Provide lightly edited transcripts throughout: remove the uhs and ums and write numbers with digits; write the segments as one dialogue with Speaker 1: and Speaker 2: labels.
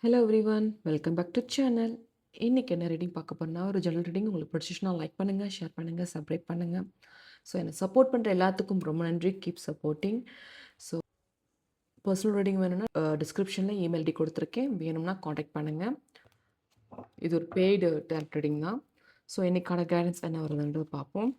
Speaker 1: Hello everyone, welcome back to channel. இன்னைக்கு என்ன reading பார்க்க போறோம்னா, ஒரு ஜெனரல் ரீடிங். உங்களுக்கு பிடிச்சிச்சுன்னா லைக் பண்ணுங்க, ஷேர் பண்ணுங்க, சப்ஸ்கிரைப் பண்ணுங்க. ஸோ என்னை சப்போர்ட் பண்ணுற எல்லாத்துக்கும் ரொம்ப நன்றி. Keep supporting. So personal reading வேணும்னா டிஸ்கிரிப்ஷனில் இமெயில் ஐடி கொடுத்துருக்கேன். வேணும்னா காண்டாக்ட் பண்ணுங்க. இது ஒரு பெய்டு டேரக்ட் ரீடிங் தான். ஸோ இன்னைக்கான கைடன்ஸ் என்ன வருதுன்றது பார்ப்போம்.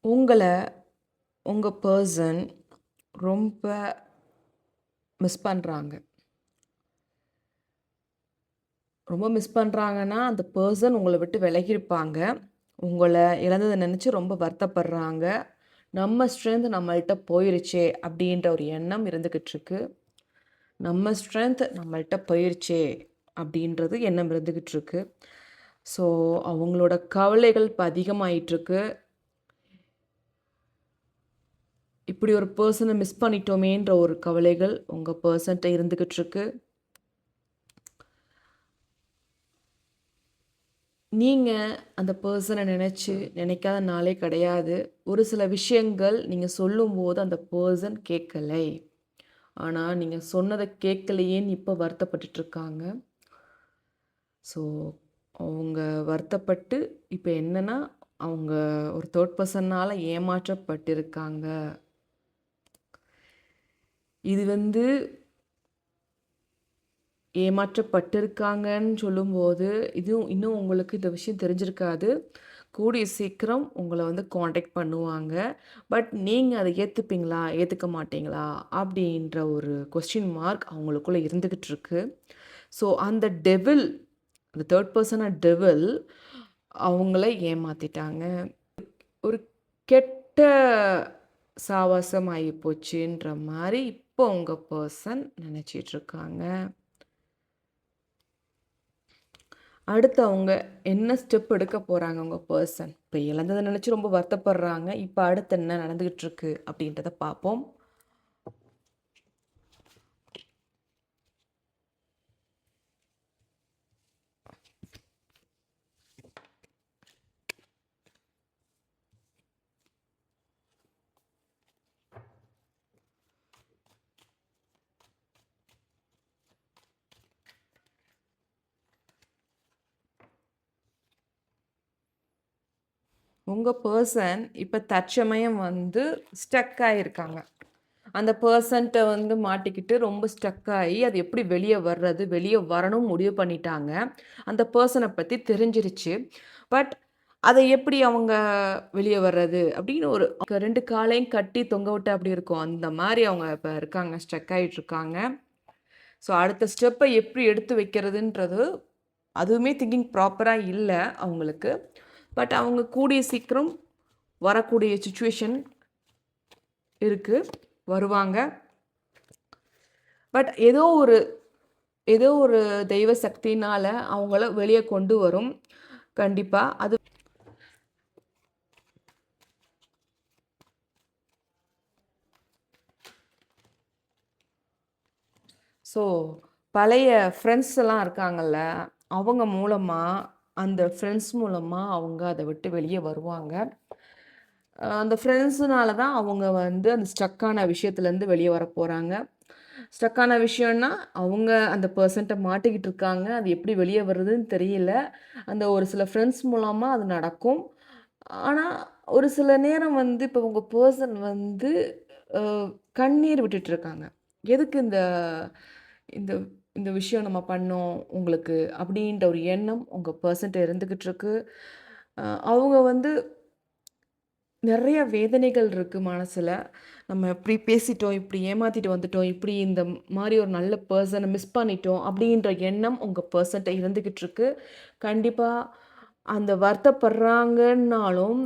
Speaker 1: உங்களை உங்கள் பர்சன் ரொம்ப மிஸ் பண்ணுறாங்க. ரொம்ப மிஸ் பண்ணுறாங்கன்னா, அந்த பர்சன் உங்களை விட்டு விலகியிருப்பாங்க. உங்களை இழந்ததை நினச்சி ரொம்ப வருத்தப்படுறாங்க. நம்ம ஸ்ட்ரென்த் நம்மள்ட்ட போயிருச்சே அப்படின்ற ஒரு எண்ணம் இருந்துக்கிட்டுருக்கு. நம்ம ஸ்ட்ரென்த் நம்மள்ட்ட போயிருச்சே அப்படின்றது எண்ணம் இருந்துக்கிட்டுருக்கு. ஸோ அவங்களோட கவலைகள் இப்போ அதிகமாயிட்டிருக்கு. இப்படி ஒரு பர்சனை மிஸ் பண்ணிட்டோமேன்ற ஒரு கவலைகள் உங்கள் பர்சன்ட்ட இருந்துக்கிட்டுருக்கு. நீங்கள் அந்த பர்சனை நினைக்காத நாளே கிடையாது. ஒரு சில விஷயங்கள் நீங்கள் சொல்லும்போது அந்த பர்சன் கேட்கலை. ஆனால் நீங்கள் சொன்னதை கேட்கலையேன்னு இப்போ வருத்தப்பட்டுட்ருக்காங்க. ஸோ அவங்க வருத்தப்பட்டு இப்போ என்னென்னா, அவங்க ஒரு தேர்ட் பர்சன்னால் ஏமாற்றப்பட்டிருக்காங்க. இது ஏமாற்றப்பட்டிருக்காங்கன்னு சொல்லும்போது, இதுவும் இன்னும் உங்களுக்கு இந்த விஷயம் தெரிஞ்சிருக்காது. கூடிய சீக்கிரம் உங்களை காண்டாக்ட் பண்ணுவாங்க. பட் நீங்கள் அதை ஏற்றுப்பீங்களா, ஏற்றுக்க மாட்டீங்களா அப்படின்ற ஒரு கொஸ்டின் மார்க் அவங்களுக்குள்ளே இருந்துக்கிட்டு இருக்கு. ஸோ அந்த டெவில், அந்த தேர்ட் பர்சனாக டெவில் அவங்கள ஏமாற்றிட்டாங்க. ஒரு கெட்ட சாவாசம் ஆகி போச்சுன்ற மாதிரி இப்போ உங்கள் பர்சன் நினச்சிட்ருக்காங்க. அடுத்து அவங்க என்ன ஸ்டெப் எடுக்க போகிறாங்க உங்கள் பர்சன்? இப்போ இழந்ததை நினச்சி ரொம்ப வருத்தப்படுறாங்க. இப்போ அடுத்து என்ன நடந்துக்கிட்டு இருக்கு அப்படின்றத பார்ப்போம். உங்கள் பர்சன் இப்போ தற்சமயம் ஸ்டக் ஆகியிருக்காங்க. அந்த பர்சன்ட்ட மாட்டிக்கிட்டு ரொம்ப ஸ்டக் ஆகி அது எப்படி வெளியே வர்றது, வெளியே வரணும் முடிவு பண்ணிட்டாங்க. அந்த பர்சனை பற்றி தெரிஞ்சிருச்சு. பட் அதை எப்படி அவங்க வெளியே வர்றது அப்படின்னு ஒரு 2 காலையும் கட்டி தொங்க விட்டா அப்படி இருக்கும். அந்த மாதிரி அவங்க இப்போ இருக்காங்க, ஸ்டக் ஆகிட்டுருக்காங்க. ஸோ அடுத்த ஸ்டெப்பை எப்படி எடுத்து வைக்கிறதுன்றது அதுவுமே திங்கிங் ப்ராப்பராக இல்லை அவங்களுக்கு. பட் அவங்க கூடிய சீக்கிரம் வரக்கூடிய சுச்சுவேஷன் இருக்குது, வருவாங்க. பட் ஏதோ ஒரு தெய்வ சக்தினால் அவங்கள வெளியே கொண்டு வரும் கண்டிப்பாக. அது ஸோ பழைய ஃப்ரெண்ட்ஸ் எல்லாம் இருக்காங்கல்ல, அவங்க மூலமாக, அந்த ஃப்ரெண்ட்ஸ் மூலமாக அவங்க அதை விட்டு வெளியே வருவாங்க. அந்த ஃப்ரெண்ட்ஸுனால தான் அவங்க அந்த ஸ்டக்கான விஷயத்துலேருந்து வெளியே வர போகிறாங்க. ஸ்டக்கான விஷயம்னா, அவங்க அந்த பெர்சன்ட்ட மாட்டிக்கிட்டு இருக்காங்க. அது எப்படி வெளியே வருதுன்னு தெரியல. அந்த ஒரு சில ஃப்ரெண்ட்ஸ் மூலமா அது நடக்கும். ஆனா, ஒரு சில நேரம் இப்போ உங்க பெர்சன் அ கண்ணீர் விட்டுட்டுருக்காங்க. எதுக்கு இந்த இந்த இந்த விஷயம் நம்ம பண்ணோம் உங்களுக்கு? அப்படின்ற ஒரு எண்ணம் உங்க பெர்சன்ட்ட இருந்துகிட்டு இருக்கு. அவங்க நிறைய வேதனைகள் இருக்கு மனசுல. நம்ம இப்படி பேசிட்டோம், இப்படி ஏமாத்திட்டு வந்துட்டோம், இப்படி இந்த மாரி ஒரு நல்ல பெர்சன மிஸ் பண்ணிட்டோம் அப்படின்ற எண்ணம் உங்க பெர்சன்ட்ட இருந்துகிட்டு இருக்கு. கண்டிப்பா அந்த வருத்தப்படுறாங்கன்னாலும்,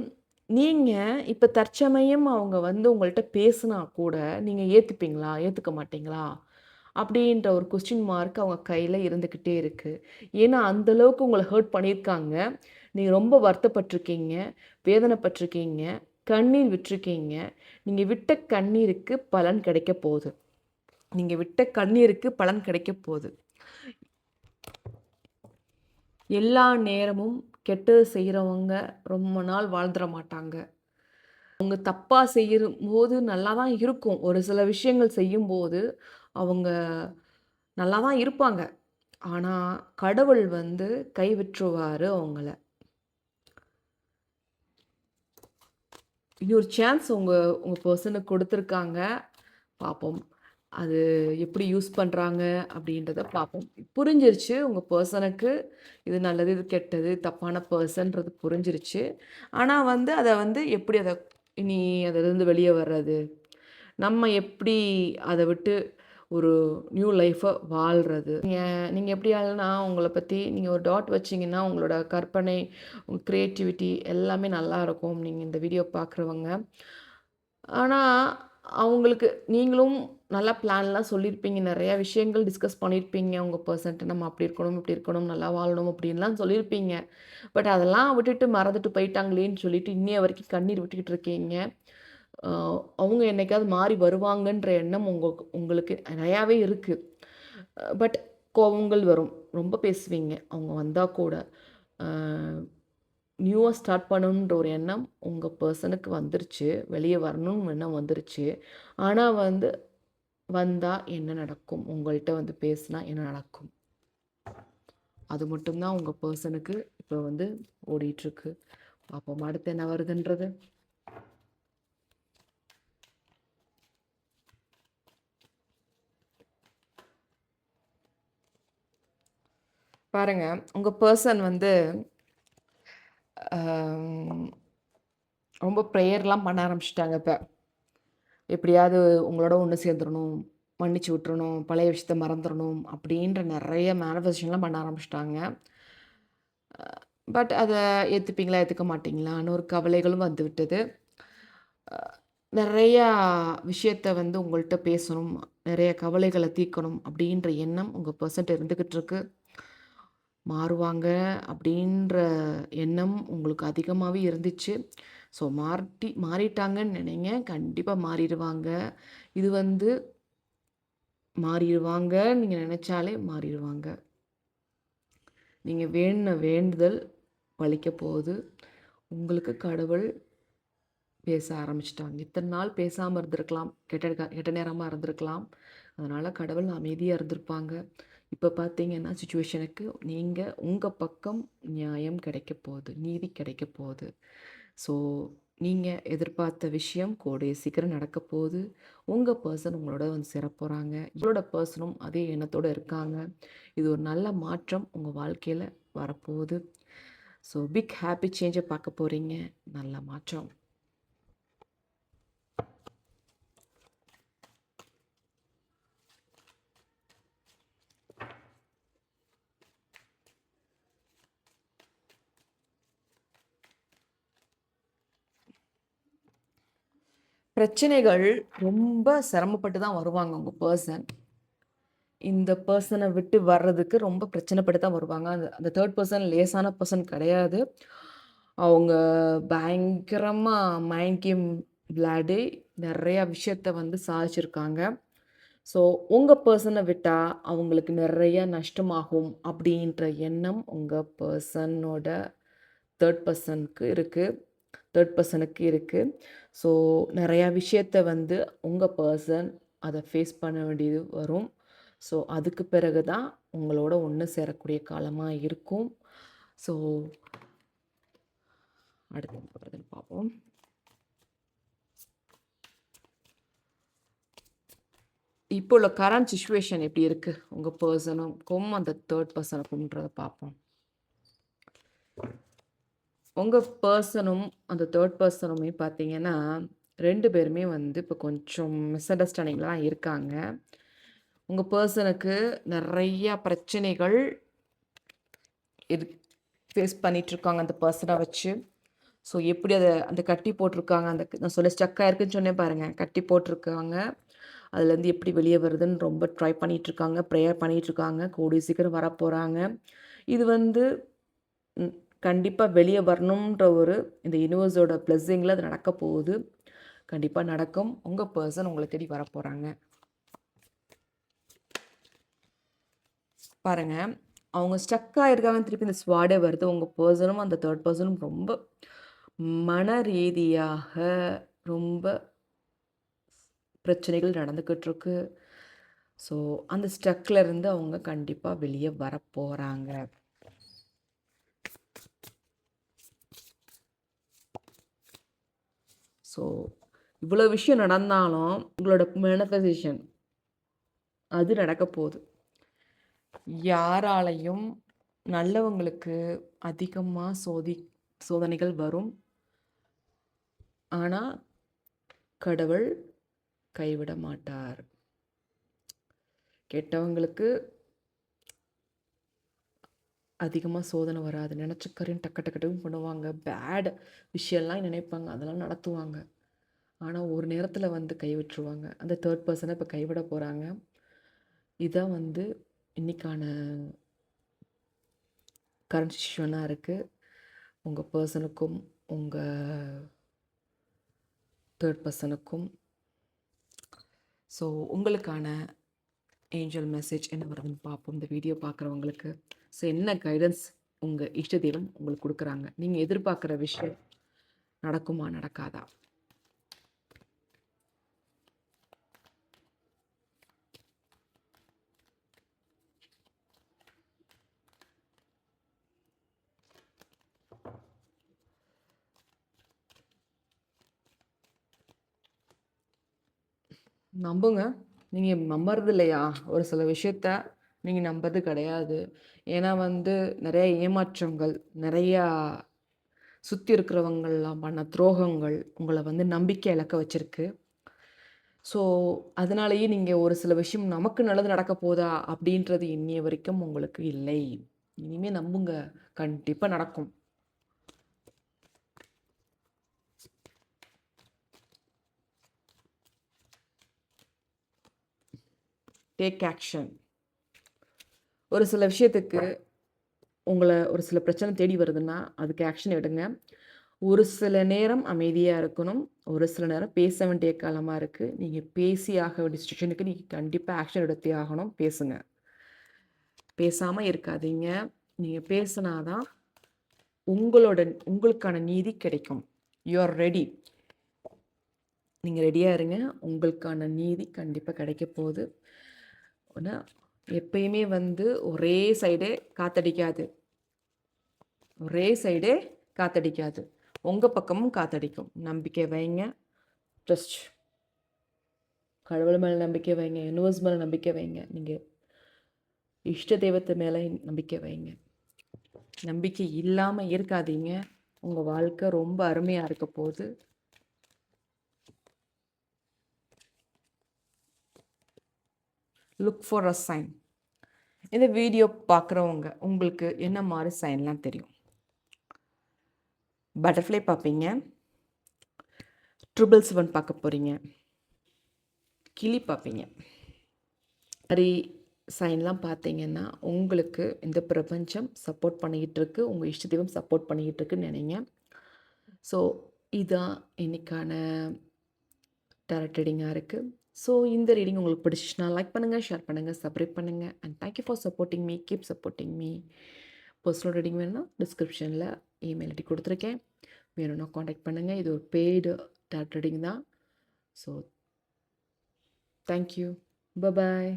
Speaker 1: நீங்க இப்ப தற்சமயம் அவங்க வந்து உங்கள்ட்ட பேசுனா கூட, நீங்க ஏத்துப்பீங்களா? ஏத்துக்க மாட்டீங்களா? அப்படின்ற ஒரு கொஸ்டின் மார்க் அவங்க கையில இருந்துகிட்டே இருக்கு. ஏன்னா, அந்த அளவுக்கு உங்கள ஹர்ட் பண்ணியிருக்காங்க. நீங்க ரொம்ப வருத்தப்பட்டுருக்கீங்க, வேதனைப்பட்டுருக்கீங்க, கண்ணீர் விட்டுருக்கீங்க. நீங்க விட்ட கண்ணீருக்கு பலன் கிடைக்க போது. நீங்க விட்ட கண்ணீருக்கு பலன் கிடைக்க போது. எல்லா நேரமும் கெட்டது செய்றவங்க ரொம்ப நாள் வாழ்ந்துற மாட்டாங்க. அவங்க தப்பா செய்யும்போது நல்லா தான் இருக்கும். ஒரு சில விஷயங்கள் செய்யும்போது, அவங்க நல்லா தான் இருப்பாங்க. ஆனா, கடவுள் வந்து கைவிட்டுருவாரு அவங்கள. இனி ஒரு சான்ஸ் உங்க உங்க பெர்சனுக்கு குடுத்துருக்காங்க. பாப்போம். அது எப்படி யூஸ் பண்றாங்க அப்படின்றத பாப்போம். புரிஞ்சிருச்சு உங்க பெர்சனுக்கு இது நல்லது, இது கெட்டது, தப்பான பெர்சன்றது புரிஞ்சிருச்சு. ஆனா வந்து அத வந்து எப்படி இனி அதுலருந்து வெளிய வர்றது? நம்ம எப்படி அத விட்டு ஒரு நியூ லைஃப வாழ்றது? நீங்க எப்படி ஆளுனா உங்கள பத்தி நீங்க ஒரு டாட் வச்சீங்கன்னா, உங்களோட கற்பனை, உங்க கிரியேட்டிவிட்டி எல்லாமே நல்லாருக்கும். நீங்க இந்த வீடியோ பார்க்குறவங்க. ஆனா, அவங்களுக்கு நீங்களும் நல்லா பிளான்லாம் சொல்லியிருப்பீங்க. நெறைய விஷயங்கள் டிஸ்கஸ் பண்ணியிருப்பீங்க. உங்க பெர்சன்ட்ட நம்ம அப்படி இருக்கணும், இப்படி இருக்கணும், நல்லா வாழணும் அப்படின்லாம் சொல்லியிருப்பீங்க. பட் அதெல்லாம் விட்டுட்டு மறந்துட்டு போயிட்டாங்களேன்னு சொல்லிட்டு இன்னைய வரைக்கும் கண்ணீர் விட்டுக்கிட்டு இருக்கீங்க. அ அவங்க என்னைக்காவது மாறி வருவாங்கன்ற எண்ணம் உங்களுக்கு நெறையாவே இருக்கு. பட் கோவங்கள் வரும். ரொம்ப பேசுவீங்க. அவங்க வந்தா கூட. அ நியூவா ஸ்டார்ட் பண்ணணுன்ற ஒரு எண்ணம் உங்க பெர்சனுக்கு வந்துருச்சு. வெளிய வரணும்னு எண்ணம் வந்துருச்சு. ஆனா வந்து வந்தா என்ன நடக்கும்? உங்கள்ட்ட வந்து பேசினா என்ன நடக்கும்? அது மட்டும் தான் உங்க பெர்சனுக்கு இப்ப வந்து ஓடிட்டுருக்கு. பாப்போம் அடுத்து என்ன வருதுன்றது. பாருங்க, உங்க பெர்சன் வந்து அ ரொம்ப ப்ரேயர்லாம் பண்ண ஆரம்பிச்சுட்டாங்க இப்ப. எப்படியாவது உங்களோட ஒண்ணு சேர்ந்துரணும், மன்னிச்சு விட்டுறணும், பழைய விஷயத்த மறந்துறணும் அப்படின்ற நெறைய மேனிஃபெஸ்டேஷன்லாம் பண்ண ஆரம்பிச்சுட்டாங்க. பட் அத ஏத்துப்பீங்களா? ஏத்துக்க மாட்டீங்களான்னு ஒரு கவலைகளும் வந்துவிட்டது. அ நெறையா விஷயத்த வந்து உங்கள்ட்ட பேசணும், நெறைய கவலைகள தீர்க்கணும் அப்படின்ற எண்ணம் உங்க பெர்சன்ட்ட இருந்துகிட்டு இருக்கு. மாறுவாங்க அப்படின்ற எண்ணம் உங்களுக்கு அதிகமாவே இருந்துச்சு. ஸோ மாறிட்டாங்கன்னு நெனைங்க. கண்டிப்பா மாறிருவாங்க. இது வந்து மாறிருவாங்கன்னு நீங்க நெனச்சாலே மாறிருவாங்க. நீங்க வேண்டுன வேண்டுதல் பலிக்க போகுது. உங்களுக்கு கடவுள் பேச ஆரம்பிச்சுட்டாங்க. இத்தன நாள் பேசாம இருந்திருக்கலாம். கெட்ட நேரமா இருந்திருக்கலாம். அதனால கடவுள் அமைதியா இருந்திருப்பாங்க. இப்ப பார்த்தீங்கன்னா, சிச்சுவேஷனுக்கு நீங்க உங்க பக்கம் நியாயம் கிடைக்க போகுது. நீதி கிடைக்க போகுது. ஸோ, நீங்க எதிர்பார்த்த விஷயம் கூடிய சீக்கிரம் நடக்க போகுது. உங்க பெர்சன் உங்களோட வந்து சேரப்போறாங்க. இவங்களோட பெர்சனும் அதே எண்ணத்தோட இருக்காங்க. இது ஒரு நல்ல மாற்றம் உங்க வாழ்க்கையில வரப்போகுது. ஸோ, பிக் ஹேப்பி சேஞ்ச பார்க்க போறீங்க. நல்ல மாற்றம். பிரச்சனைகள் ரொம்ப சிரமப்பட்டு தான் வருவாங்க உங்க பெர்சன். இந்த பெர்சன விட்டு வர்றதுக்கு ரொம்ப பிரச்சனைப்பட்டு தான் வருவாங்க. அந்த அந்த 3 பெர்சன் லேசான பெர்சன் கிடையாது. அவங்க பயங்கரமா மைண்ட் கேம் விளையாடி நெறைய விஷயத்த வந்து சாதிச்சிருக்காங்க. ஸோ உங்க பெர்சன விட்டா அவங்களுக்கு நெறைய நஷ்டமாகும் அப்படின்ற எண்ணம் உங்க பெர்சனோட 3 பெர்சனுக்கு இருக்கு. 3 பெர்சனுக்கு இருக்கு. ஸோ நெறையா விஷயத்த வந்து உங்க பெர்சன் அத ஃபேஸ் பண்ண வேண்டியது வரும். ஸோ அதுக்கு பிறகு தான் உங்களோட ஒண்ணு சேரக்கூடிய காலமா இருக்கும். ஸோ அடுத்து என்ன வருதுன்னு பார்ப்போம். இப்போ உள்ள கரண்ட் சிச்சுவேஷன் எப்படி இருக்கு? உங்க பெர்சனுக்கும் அந்த 3 பெர்சனுக்கும்ன்றத பார்ப்போம். உங்கள் பர்சனும் அந்த தேர்ட் பர்சனுமே பார்த்தீங்கன்னா 2 பேருமே வந்து இப்போ கொஞ்சம் மிஸ் அண்டர்ஸ்டாண்டிங்லாம் இருக்காங்க. உங்கள் பர்சனுக்கு நிறையா பிரச்சனைகள் இது ஃபேஸ் பண்ணிகிட்ருக்காங்க அந்த பர்சனை வச்சு. ஸோ எப்படி அதை அந்த கட்டி போட்டிருக்காங்க, அந்த நான் சொல்ல ஸ்டக் ஆயிருக்குன்னு சொன்னேன் பாருங்கள், கட்டி போட்டிருக்காங்க. அதுலேருந்து எப்படி வெளியே வருதுன்னு ரொம்ப ட்ரை பண்ணிகிட்ருக்காங்க, ப்ரேயர் பண்ணிகிட்ருக்காங்க. கூடிய சீக்கிரம் வரப்போகிறாங்க. இது வந்து கண்டிப்பாக வெளியே வரணுன்ற ஒரு இந்த யூனிவர்ஸோட பிளெஸ்ஸிங்கில் அது நடக்க போகுது. கண்டிப்பாக நடக்கும். உங்கள் பர்சன் உங்களை தேடி வரப்போகிறாங்க. பாருங்கள், அவங்க ஸ்டக் ஆகிருக்காங்க. திருப்பி இந்த ஸ்வாடே வருது. உங்கள் பர்சனும் அந்த தேர்ட் பர்சனும் ரொம்ப மன ரீதியாக ரொம்ப பிரச்சனைகள் நடந்துக்கிட்டுருக்கு. ஸோ அந்த ஸ்டக்கில் இருந்து அவங்க கண்டிப்பாக வெளியே வரப்போகிறாங்க. ஸோ இவ்வளோ விஷயம் நடந்தாலும் உங்களோட மேனிஃபெஸ்டேஷன் அது நடக்க போகுது. யாராலையும் நல்லவங்களுக்கு அதிகமாக சோதனைகள் வரும். ஆனால் கடவுள் கைவிட மாட்டார். கெட்டவங்களுக்கு அதிகமாக சோதனை வராது. நினச்சக்கரையும் டக்கு டக்குன்னு பண்ணுவாங்க. பேட் விஷயம்லாம் நினைப்பாங்க, அதெல்லாம் நடத்துவாங்க. ஆனால் ஒரு நேரத்தில் வந்து கைவிட்டுருவாங்க. அந்த தேர்ட் பர்சனை இப்போ கைவிட போகிறாங்க. இதான் வந்து இன்றைக்கான கரண்ட் சிச்சுவேஷனாக இருக்குது. உங்கள் பர்சனுக்கும் உங்கள் தேர்ட் பர்சனுக்கும். ஸோ உங்களுக்கான ஏஞ்சல் மெசேஜ் என்ன வருதுன்னு பார்ப்போம் இந்த வீடியோ பார்க்குறவங்களுக்கு. ஸோ என்ன கைடன்ஸ் உங்கள் இஷ்ட தெய்வம் உங்களுக்கு கொடுக்குறாங்க? நீங்கள் எதிர்பார்க்குற விஷயம் நடக்குமா நடக்காதா? நம்புங்க. நீங்கள் நம்புறது இல்லையா? ஒரு சில விஷயத்த நீங்கள் நம்புறது கிடையாது. ஏன்னா வந்து நிறைய ஏமாற்றங்கள், நிறையா சுற்றி இருக்கிறவங்கள்லாம் பண்ண துரோகங்கள் உங்களை வந்து நம்பிக்கை இழக்க வச்சிருக்கு. ஸோ அதனாலேயே நீங்கள் ஒரு சில விஷயம் நமக்கு நல்லது நடக்க போதா அப்படின்றது இன்னைய வரைக்கும் உங்களுக்கு இல்லை. இனிமேல் நம்புங்க, கண்டிப்பாக நடக்கும். Take action. ஒரு சில விஷயத்துக்கு உங்களை ஒரு சில பிரச்சனை தேடி வருதுன்னா அதுக்கு ஆக்ஷன் எடுங்க. ஒரு சில நேரம் அமைதியாக இருக்கணும். ஒரு சில நேரம் பேச வேண்டிய காலமாக இருக்குது. நீங்கள் பேசி ஆக வேண்டிய சிச்சுவேஷனுக்கு நீங்கள் கண்டிப்பாக ஆக்ஷன் எடுத்தே ஆகணும். பேசுங்க. பேசாமல் இருக்காதீங்க. நீங்கள் பேசினாதான் உங்களுக்கான நீதி கிடைக்கும். You are ready. நீங்கள் ரெடியாக இருங்க. உங்களுக்கான நீதி கண்டிப்பாக கிடைக்க போகுது. ஆனால் எப்பயுமே வந்து ஒரே சைடே காத்தடிக்காது. ஒரே சைடே காத்தடிக்காது. உங்கள் பக்கமும் காத்தடிக்கும். நம்பிக்கை வைங்க. ட்ரஸ்ட். கடவுள் மேலே நம்பிக்கை வைங்க. யூனிவர்ஸ் மேலே நம்பிக்கை வைங்க. நீங்கள் இஷ்ட தெய்வத்தை மேலே நம்பிக்கை வைங்க. நம்பிக்கை இல்லாமல் இருக்காதீங்க. உங்கள் வாழ்க்கை ரொம்ப அருமையாக இருக்க போகுது. Look for a sign. இந்த வீடியோ பார்க்குறவங்க உங்களுக்கு என்ன மாதிரி சைன்லாம் தெரியும்? பட்டர்ஃப்ளை பார்ப்பீங்க, 777 பார்க்க போகிறீங்க, கிளி பார்ப்பீங்க. மாதிரி சைன்லாம் பார்த்தீங்கன்னா உங்களுக்கு இந்த பிரபஞ்சம் சப்போர்ட் பண்ணிக்கிட்டு இருக்கு. உங்கள் இஷ்ட தெய்வம் சப்போர்ட் பண்ணிக்கிட்டு இருக்குன்னு நினைங்க. ஸோ இதான் இன்னைக்கான டேரட் ரீடிங்காக இருக்குது. ஸோ இந்த ரீடிங் உங்களுக்கு பிடிச்சிச்சுன்னா லைக் பண்ணுங்கள், ஷேர் பண்ணுங்கள், சப்ஸ்கிரைப் பண்ணுங்கள். And thank you for supporting me. Keep supporting me. Personal reading வேணும்னா டிஸ்கிரிப்ஷனில் இமெயில் ஐடி கொடுத்துருக்கேன். வேணும்னா காண்டாக்ட் பண்ணுங்கள். இது ஒரு பெய்டு டேரட் ரீடிங் தான். So thank you. பபாய்.